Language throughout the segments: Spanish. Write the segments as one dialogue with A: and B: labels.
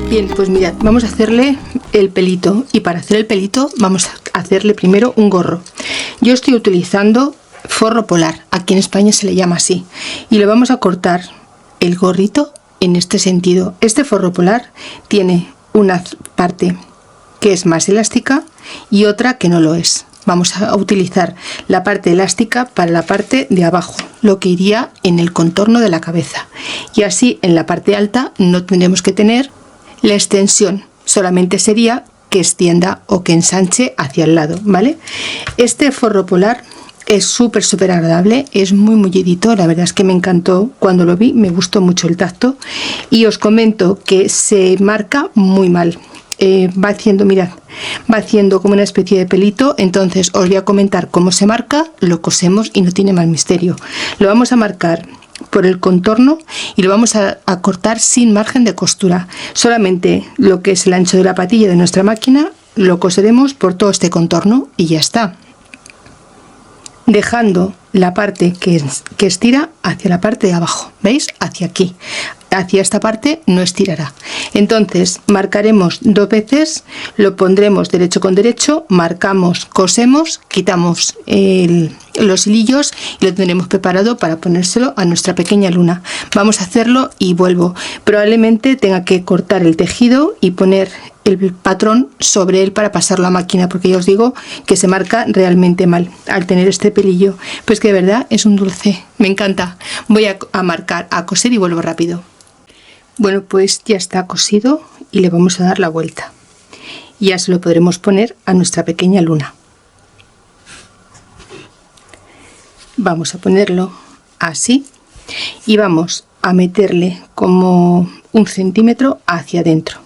A: Bien, pues mirad, vamos a hacerle el pelito, y para hacer el pelito vamos a hacerle primero un gorro. Yo estoy utilizando forro polar, aquí en España se le llama así, y le vamos a cortar el gorrito en este sentido. Este forro polar tiene una parte que es más elástica y otra que no lo es. Vamos a utilizar la parte elástica para la parte de abajo, lo que iría en el contorno de la cabeza, y así en la parte alta no tendremos que tener la extensión, solamente sería que extienda o que ensanche hacia el lado, ¿vale? Este forro polar es súper agradable, es muy mullidito, la verdad es que me encantó cuando lo vi, me gustó mucho el tacto, y os comento que se marca muy mal. Va haciendo, mirad, va haciendo como una especie de pelito. Entonces os voy a comentar cómo se marca, lo cosemos y no tiene más misterio. Lo vamos a marcar por el contorno y lo vamos a cortar sin margen de costura, solamente lo que es el ancho de la patilla de nuestra máquina lo coseremos por todo este contorno y ya está, dejando la parte que estira hacia la parte de abajo, ¿veis? Hacia aquí, hacia esta parte no estirará. Entonces marcaremos 2 veces, lo pondremos derecho con derecho, marcamos, cosemos, quitamos los hilillos y lo tendremos preparado para ponérselo a nuestra pequeña luna. Vamos a hacerlo y vuelvo. Probablemente tenga que cortar el tejido y poner el patrón sobre él para pasarlo a máquina, porque ya os digo que se marca realmente mal al tener este pelillo, pues que de verdad es un dulce, me encanta. Voy a marcar, a coser y vuelvo rápido. Bueno, pues ya está cosido y le vamos a dar la vuelta, y ya se lo podremos poner a nuestra pequeña luna. Vamos a ponerlo así y vamos a meterle como 1 centímetro hacia adentro.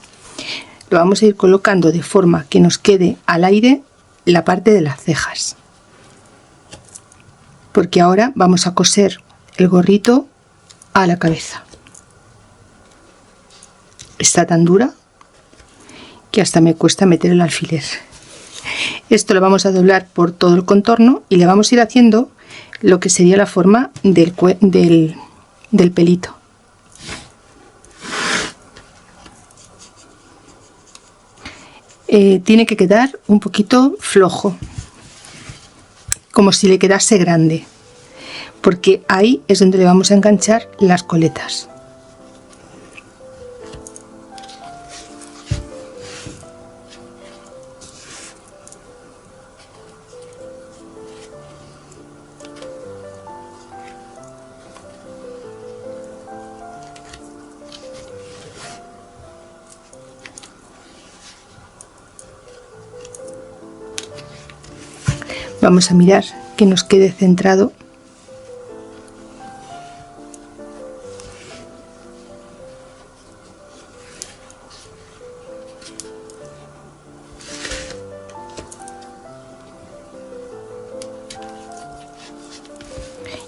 A: Lo vamos a ir colocando de forma que nos quede al aire la parte de las cejas, porque ahora vamos a coser el gorrito a la cabeza. Está tan dura que hasta me cuesta meter el alfiler. Esto lo vamos a doblar por todo el contorno y le vamos a ir haciendo lo que sería la forma del pelito. Tiene que quedar un poquito flojo, como si le quedase grande, porque ahí es donde le vamos a enganchar las coletas. Vamos a mirar que nos quede centrado.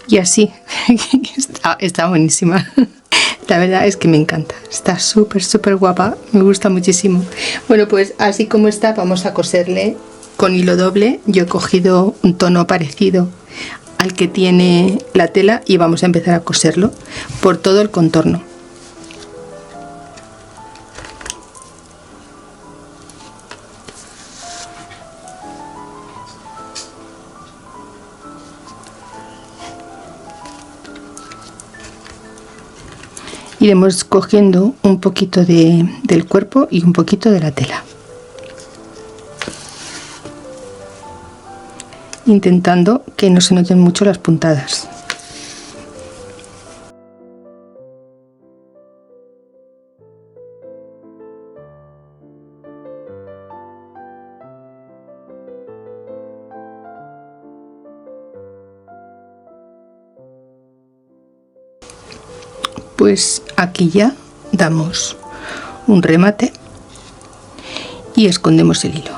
A: Y así, está buenísima. La verdad es que me encanta, está súper guapa, me gusta muchísimo. Bueno, pues así como está, vamos a coserle con hilo doble. Yo he cogido un tono parecido al que tiene la tela y vamos a empezar a coserlo por todo el contorno. Iremos cogiendo un poquito del cuerpo y un poquito de la tela, intentando que no se noten mucho las puntadas. Pues aquí ya damos un remate y escondemos el hilo.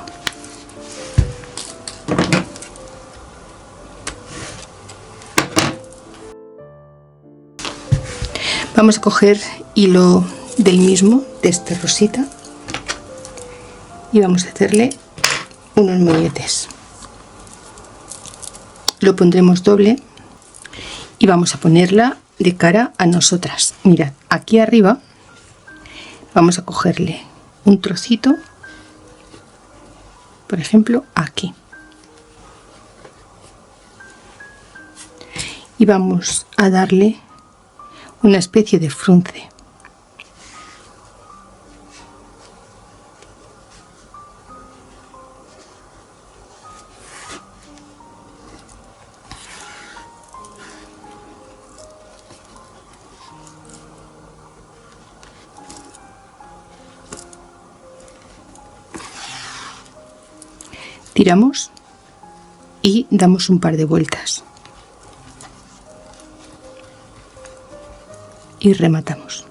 A: Vamos a coger hilo del mismo, de este rosita, y vamos a hacerle unos molletes. Lo pondremos doble y vamos a ponerla de cara a nosotras. Mirad, aquí arriba vamos a cogerle un trocito, por ejemplo aquí, y vamos a darle una especie de frunce. Tiramos y damos un par de vueltas y rematamos.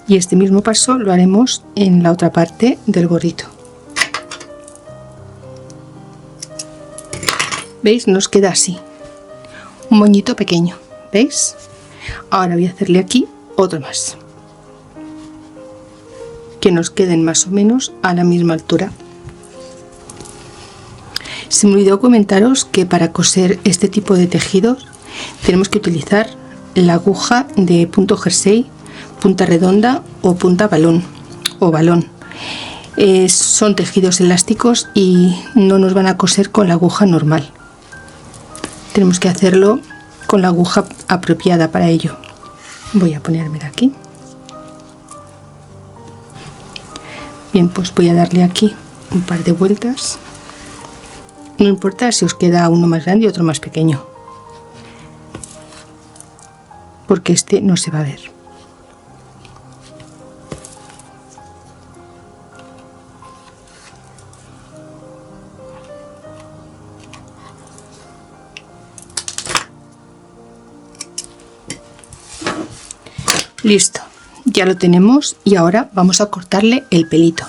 A: Y este mismo paso lo haremos en la otra parte del gorrito. ¿Veis? Nos queda así, un moñito pequeño, ¿veis? Ahora voy a hacerle aquí otro más, que nos queden más o menos a la misma altura. Se me olvidó comentaros que para coser este tipo de tejidos tenemos que utilizar la aguja de punto jersey, punta redonda o punta balón son tejidos elásticos y no nos van a coser con la aguja normal. Tenemos que hacerlo con la aguja apropiada para ello. Voy a ponérmela aquí. Bien, pues voy a darle aquí un par de vueltas. No importa si os queda uno más grande y otro más pequeño, porque este no se va a ver. Listo, ya lo tenemos y ahora vamos a cortarle el pelito.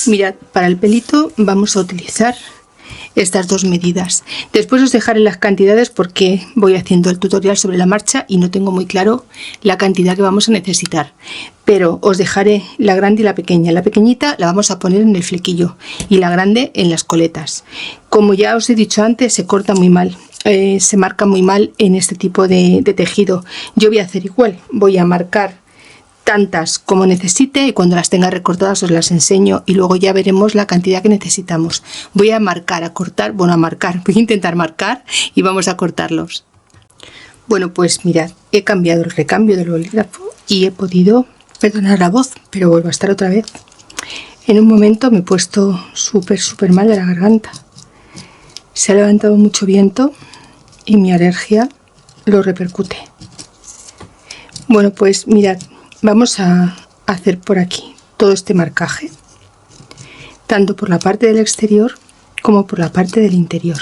A: Mirad, para el pelito vamos a utilizar estas dos medidas. Después os dejaré las cantidades porque voy haciendo el tutorial sobre la marcha y no tengo muy claro la cantidad que vamos a necesitar. Pero os dejaré la grande y la pequeña. La pequeñita la vamos a poner en el flequillo y la grande en las coletas. Como ya os he dicho antes, se corta muy mal. Se marca muy mal en este tipo de tejido. Yo voy a hacer igual, voy a marcar tantas como necesite y cuando las tenga recortadas os las enseño y luego ya veremos la cantidad que necesitamos. Voy a marcar, a cortar, voy a intentar marcar y vamos a cortarlos. Bueno, pues mirad, he cambiado el recambio del bolígrafo y he podido, perdonar la voz, pero vuelvo a estar otra vez. En un momento me he puesto súper mal de la garganta. Se ha levantado mucho viento y mi alergia lo repercute. Bueno, pues mirad, vamos a hacer por aquí todo este marcaje, tanto por la parte del exterior como por la parte del interior.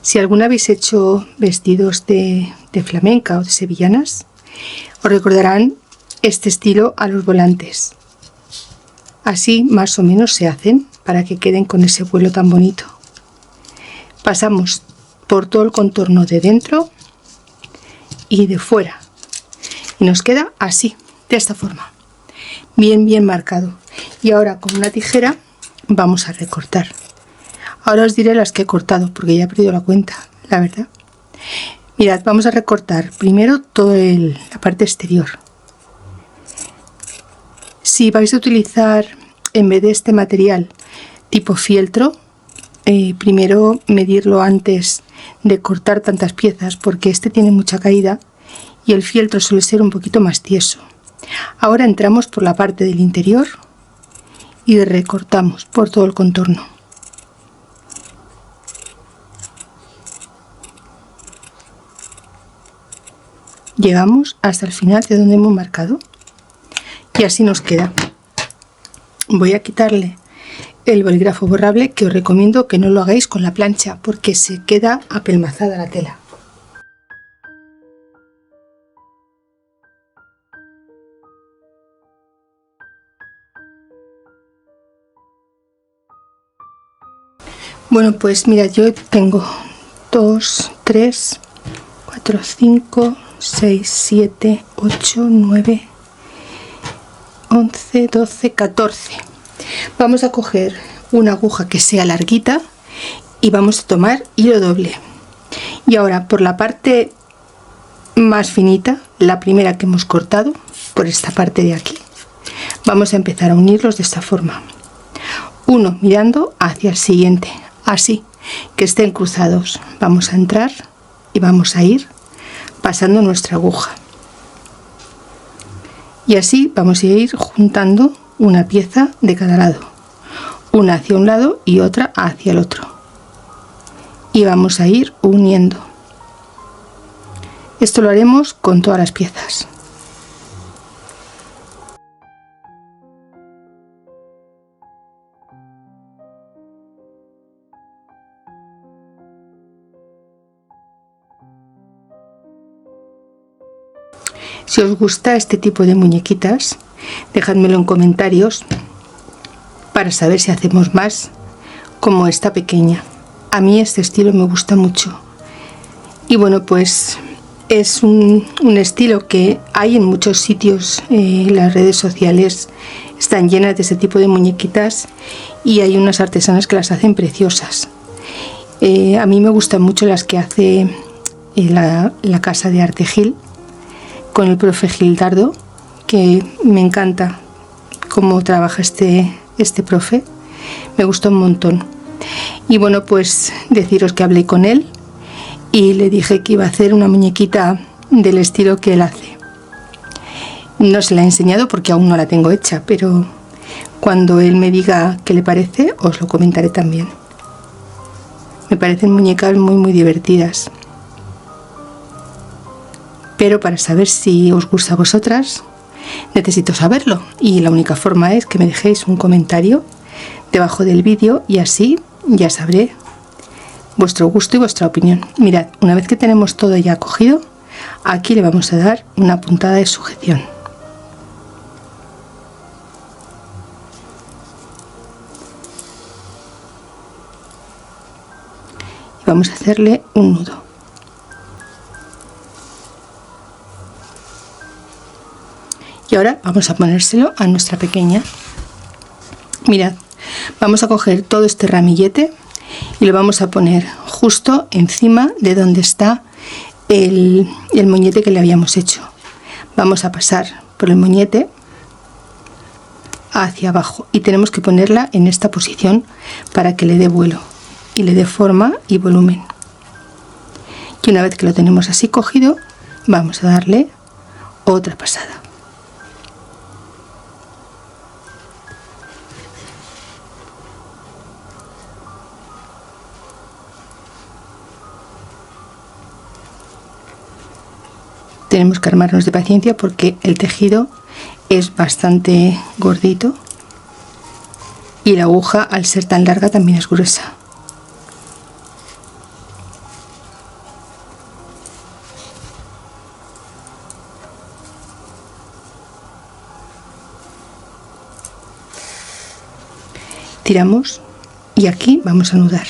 A: Si alguna habéis hecho vestidos de flamenca o de sevillanas, os recordarán este estilo a los volantes. Así más o menos se hacen para que queden con ese vuelo tan bonito. Pasamos por todo el contorno de dentro y de fuera y nos queda así, de esta forma, bien marcado. Y ahora con una tijera vamos a recortar. Ahora os diré las que he cortado porque ya he perdido la cuenta, la verdad. Mirad, vamos a recortar primero toda la parte exterior. Si vais a utilizar en vez de este material tipo fieltro, primero medirlo antes de cortar tantas piezas porque este tiene mucha caída y el fieltro suele ser un poquito más tieso. Ahora entramos por la parte del interior y recortamos por todo el contorno. Llegamos hasta el final de donde hemos marcado y así nos queda. Voy a quitarle el bolígrafo borrable, que os recomiendo que no lo hagáis con la plancha porque se queda apelmazada la tela. Bueno, pues mira, yo tengo 2, 3, 4, 5, 6, 7, 8, 9, 11, 12, 14. Vamos a coger una aguja que sea larguita y vamos a tomar hilo doble. Y ahora por la parte más finita, la primera que hemos cortado, por esta parte de aquí, vamos a empezar a unirlos de esta forma. Uno mirando hacia el siguiente, así, que estén cruzados. Vamos a entrar y vamos a ir pasando nuestra aguja. Y así vamos a ir juntando una pieza de cada lado, una hacia un lado y otra hacia el otro. Y vamos a ir uniendo. Esto lo haremos con todas las piezas. Si os gusta este tipo de muñequitas, dejadmelo en comentarios para saber si hacemos más como esta pequeña. A mí este estilo me gusta mucho. Y bueno, pues es un estilo que hay en muchos sitios. Las redes sociales están llenas de este tipo de muñequitas y hay unas artesanas que las hacen preciosas. A mí me gustan mucho las que hace la casa de arte Gil, con el profe Gildardo, que me encanta cómo trabaja este profe, me gustó un montón. Y bueno, pues deciros que hablé con él y le dije que iba a hacer una muñequita del estilo que él hace. No se la he enseñado porque aún no la tengo hecha, pero cuando él me diga qué le parece, os lo comentaré también. Me parecen muñecas muy divertidas. Pero para saber si os gusta a vosotras, necesito saberlo. Y la única forma es que me dejéis un comentario debajo del vídeo y así ya sabré vuestro gusto y vuestra opinión. Mirad, una vez que tenemos todo ya cogido, aquí le vamos a dar una puntada de sujeción. Y vamos a hacerle un nudo. Y ahora vamos a ponérselo a nuestra pequeña. Mirad, vamos a coger todo este ramillete y lo vamos a poner justo encima de donde está el moñete que le habíamos hecho. Vamos a pasar por el moñete hacia abajo y tenemos que ponerla en esta posición para que le dé vuelo y le dé forma y volumen. Y una vez que lo tenemos así cogido, vamos a darle otra pasada. Tenemos que armarnos de paciencia porque el tejido es bastante gordito y la aguja, al ser tan larga, también es gruesa. Tiramos y aquí vamos a anudar.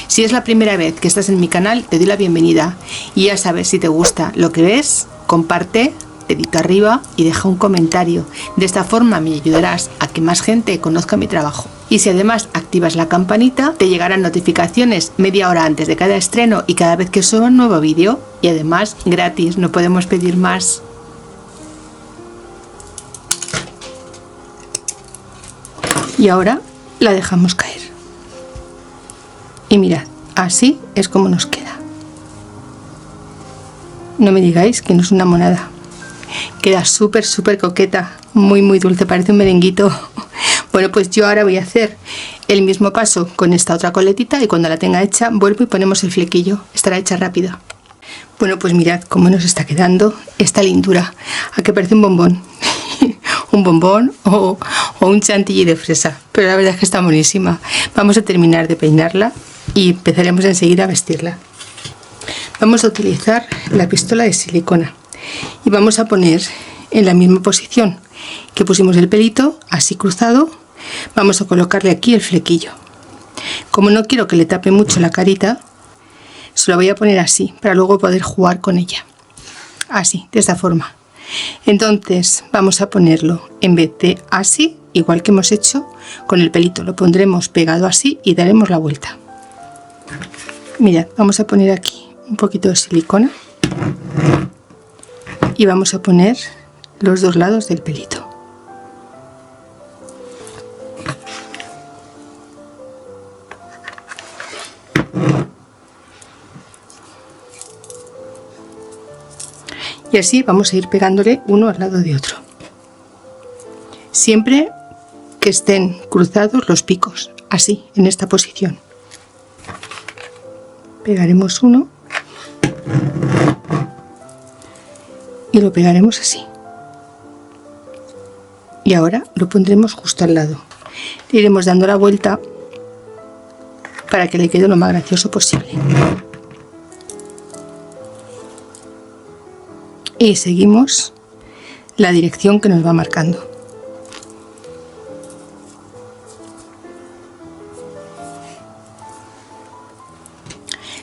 A: Si es la primera vez que estás en mi canal, te doy la bienvenida y ya sabes, si te gusta lo que ves, comparte, dedito arriba y deja un comentario. De esta forma me ayudarás a que más gente conozca mi trabajo. Y si además activas la campanita, te llegarán notificaciones media hora antes de cada estreno y cada vez que suba un nuevo vídeo. Y además gratis, no podemos pedir más. Y ahora la dejamos caer. Y mirad, así es como nos queda. No me digáis que no es una monada. Queda súper coqueta, muy dulce, parece un merenguito. Bueno, pues yo ahora voy a hacer el mismo paso con esta otra coletita y cuando la tenga hecha vuelvo y ponemos el flequillo. Estará hecha rápido. Bueno, pues mirad cómo nos está quedando esta lindura. ¿A qué parece un bombón? Un bombón o un chantilly de fresa, pero la verdad es que está buenísima. Vamos a terminar de peinarla y empezaremos enseguida a vestirla. Vamos a utilizar la pistola de silicona y vamos a poner en la misma posición que pusimos el pelito, así cruzado, vamos a colocarle aquí el flequillo. Como no quiero que le tape mucho la carita, se lo voy a poner así para luego poder jugar con ella. así, de esta forma. Entonces vamos a ponerlo en vez de así, igual que hemos hecho con el pelito, lo pondremos pegado así y daremos la vuelta. Mirad, vamos a poner aquí un poquito de silicona y vamos a poner los dos lados del pelito. Y así vamos a ir pegándole uno al lado de otro. Siempre que estén cruzados los picos, así, en esta posición. Pegaremos uno y lo pegaremos así. Y ahora lo pondremos justo al lado. Le iremos dando la vuelta para que le quede lo más gracioso posible. Y seguimos la dirección que nos va marcando.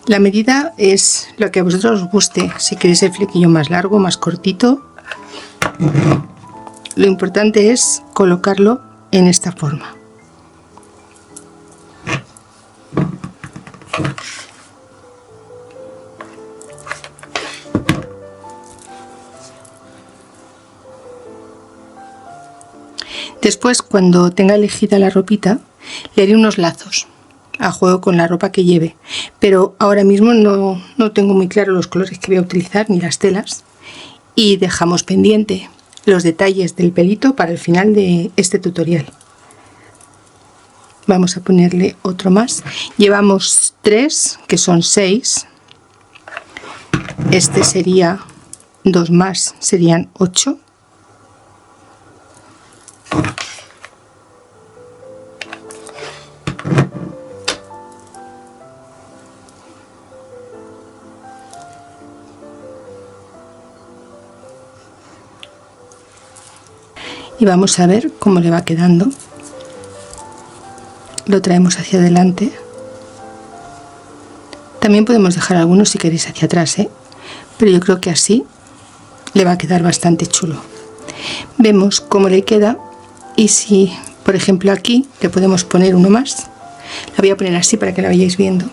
A: La medida es lo que a vosotros os guste, si queréis el flequillo más largo, más cortito. Lo importante es colocarlo en esta forma. Después, cuando tenga elegida la ropita, le haré unos lazos a juego con la ropa que lleve, pero ahora mismo no tengo muy claro los colores que voy a utilizar ni las telas, y dejamos pendiente los detalles del pelito para el final de este tutorial. Vamos a ponerle otro más. Llevamos 3, que son 6. Este sería 2 más, serían 8. Y vamos a ver cómo le va quedando. Lo traemos hacia adelante. También podemos dejar algunos si queréis hacia atrás, pero yo creo que así le va a quedar bastante chulo. Vemos cómo le queda, y si por ejemplo aquí le podemos poner uno más. La voy a poner así para que la vayáis viendo.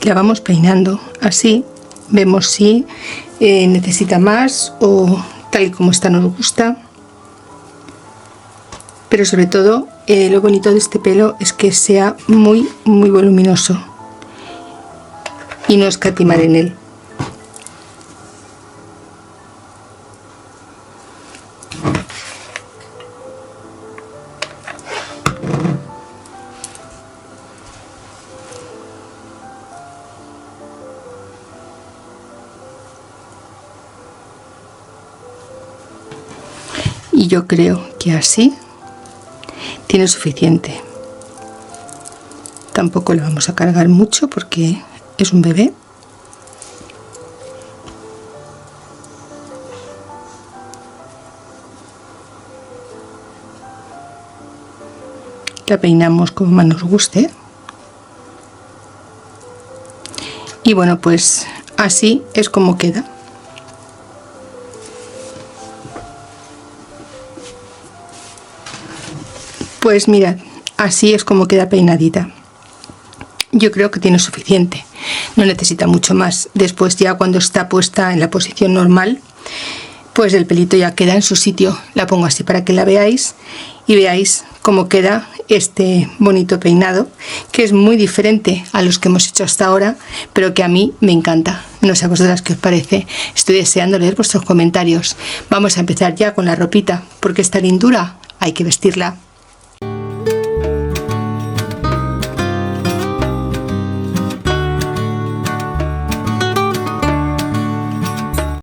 A: La vamos peinando así, vemos si necesita más o tal y como está nos gusta, pero sobre todo lo bonito de este pelo es que sea muy voluminoso y no escatimar en él. Y yo creo que así tiene suficiente. Tampoco le vamos a cargar mucho porque es un bebé. La peinamos como más nos guste. Y bueno, pues así es como queda. Pues mirad, así es como queda peinadita. Yo creo que tiene suficiente, no necesita mucho más. Después, ya cuando está puesta en la posición normal, pues el pelito ya queda en su sitio. La pongo así para que la veáis y veáis cómo queda este bonito peinado, que es muy diferente a los que hemos hecho hasta ahora, pero que a mí me encanta. No sé a vosotras qué os parece. Estoy deseando leer vuestros comentarios. Vamos a empezar ya con la ropita, porque esta lindura hay que vestirla.